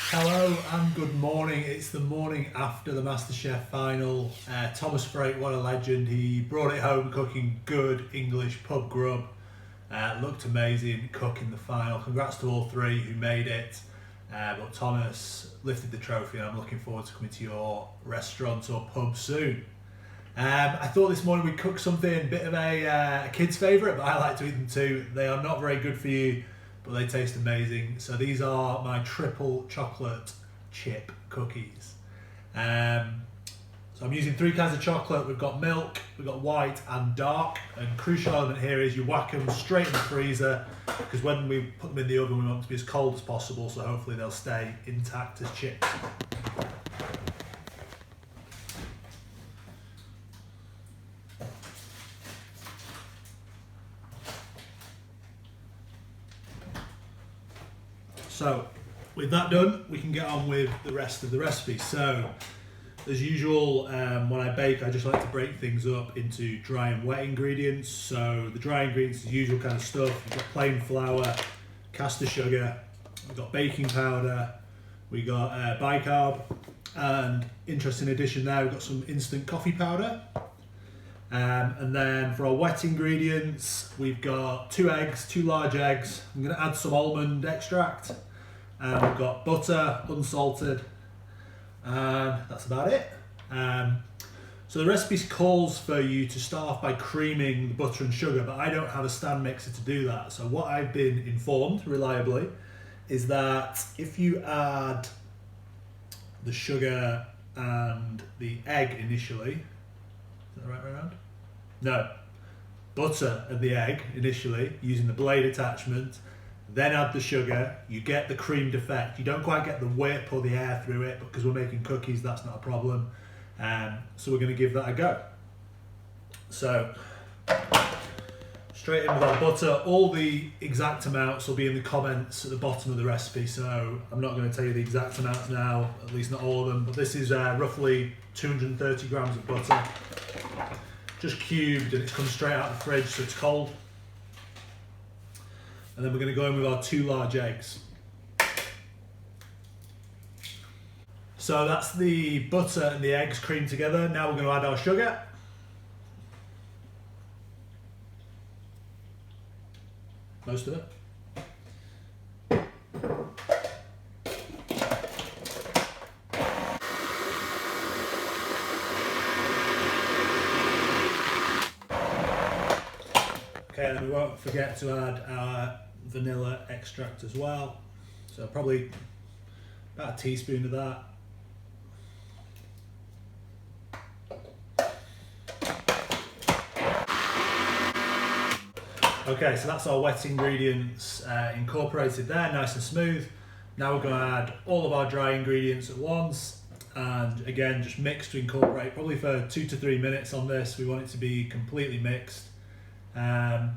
Hello and good morning. It's the morning after the MasterChef final. Thomas Freight, what a legend. He brought it home cooking good English pub grub. Looked amazing cooking the final. Congrats to all three who made it. But Thomas lifted the trophy and I'm looking forward to coming to your restaurant or pub soon. I thought this morning we'd cook something, a bit of a kid's favourite, but I like to eat them too. They are not very good for you, but they taste amazing. So these are my triple chocolate chip cookies. So I'm using 3 kinds of chocolate. We've got milk, we've got white and dark. And crucial element here is you whack them straight in the freezer, because when we put them in the oven we want them to be as cold as possible, so hopefully they'll stay intact as chips. So with that done, we can get on with the rest of the recipe. So as usual, when I bake, I just like to break things up into dry and wet ingredients. So the dry ingredients is the usual kind of stuff. We've got plain flour, caster sugar, we've got baking powder, we got bicarb, and interesting addition there, we've got some instant coffee powder. And then for our wet ingredients, we've got 2 eggs, 2 large eggs. I'm going to add some almond extract. And we've got butter, unsalted, and that's about it. So the recipe calls for you to start off by creaming the butter and sugar, but I don't have a stand mixer to do that. So what I've been informed reliably is that if you add the sugar and the egg initially, is that the right way around? No. Butter and the egg initially, using the blade attachment, then add the sugar, you get the creamed effect. You don't quite get the whip or the air through it, because we're making cookies, that's not a problem. So we're going to give that a go. So, straight in with our butter. All the exact amounts will be in the comments at the bottom of the recipe, so I'm not going to tell you the exact amounts now, at least not all of them, but this is roughly 230 grams of butter. Just cubed, and it's come straight out of the fridge, so it's cold. And then we're going to go in with our 2 large eggs. So that's the butter and the eggs creamed together. Now we're going to add our sugar. Most of it. Okay, and we won't forget to add our vanilla extract as well. So probably about a teaspoon of that. Okay, so that's our wet ingredients incorporated there, nice and smooth. Now we're going to add all of our dry ingredients at once, and again just mix to incorporate, probably for 2 to 3 minutes on this. We want it to be completely mixed, and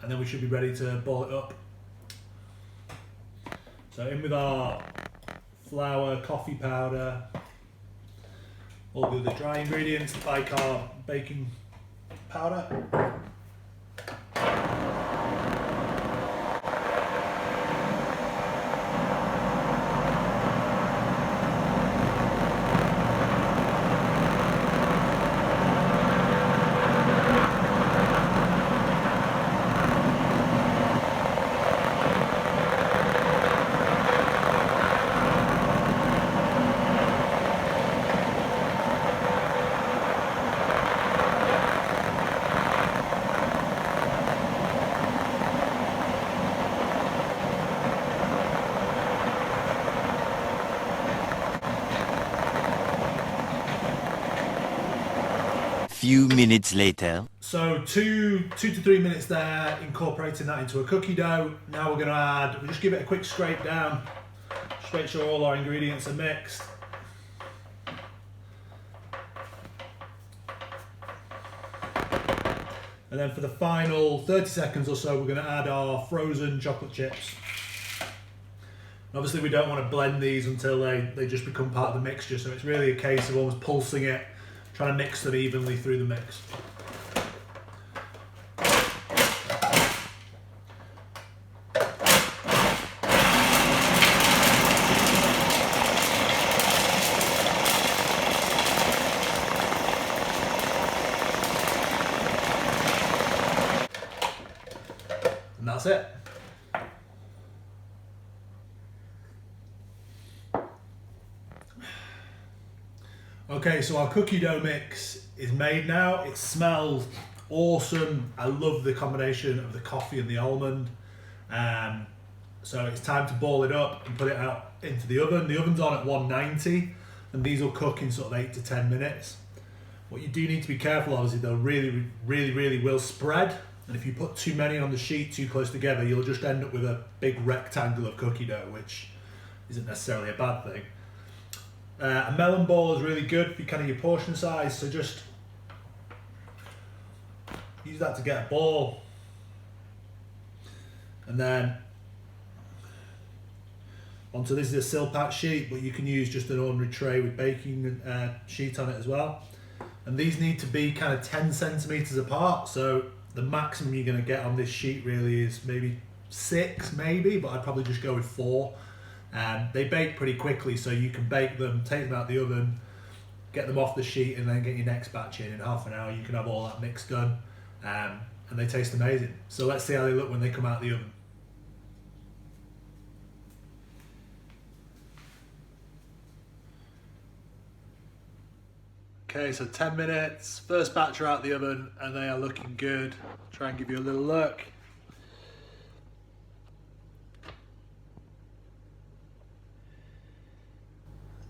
then we should be ready to boil it up. So in with our flour, coffee powder, all the other dry ingredients, the bicarb, baking powder. Few minutes later. So two to 3 minutes there, incorporating that into a cookie dough. Now we're going to add, we'll just give it a quick scrape down, just make sure all our ingredients are mixed. And then for the final 30 seconds or so, we're going to add our frozen chocolate chips. Obviously we don't want to blend these until they just become part of the mixture, so it's really a case of almost pulsing it, trying to mix them evenly through the mix. that's it. Okay, so our cookie dough mix is made now. It smells awesome. I love the combination of the coffee and the almond. So it's time to ball it up and put it out into the oven. The oven's on at 190 and these will cook in sort of 8 to 10 minutes. What you do need to be careful of is they'll really will spread. And if you put too many on the sheet too close together, you'll just end up with a big rectangle of cookie dough, which isn't necessarily a bad thing. A melon ball is really good for kind of your portion size, so just use that to get a ball. And then onto this is a Silpat sheet, but you can use just an ordinary tray with baking sheet on it as well. And these need to be kind of 10 centimeters apart, so the maximum you're going to get on this sheet really is maybe 6 maybe, but I'd probably just go with 4. They bake pretty quickly, so you can bake them, take them out the oven, get them off the sheet, and then get your next batch in half an hour. You can have all that mix done, and they taste amazing. So let's see how they look when they come out the oven. Okay, so 10 minutes, first batch are out the oven, and they are looking good. Try and give you a little look.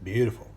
Beautiful.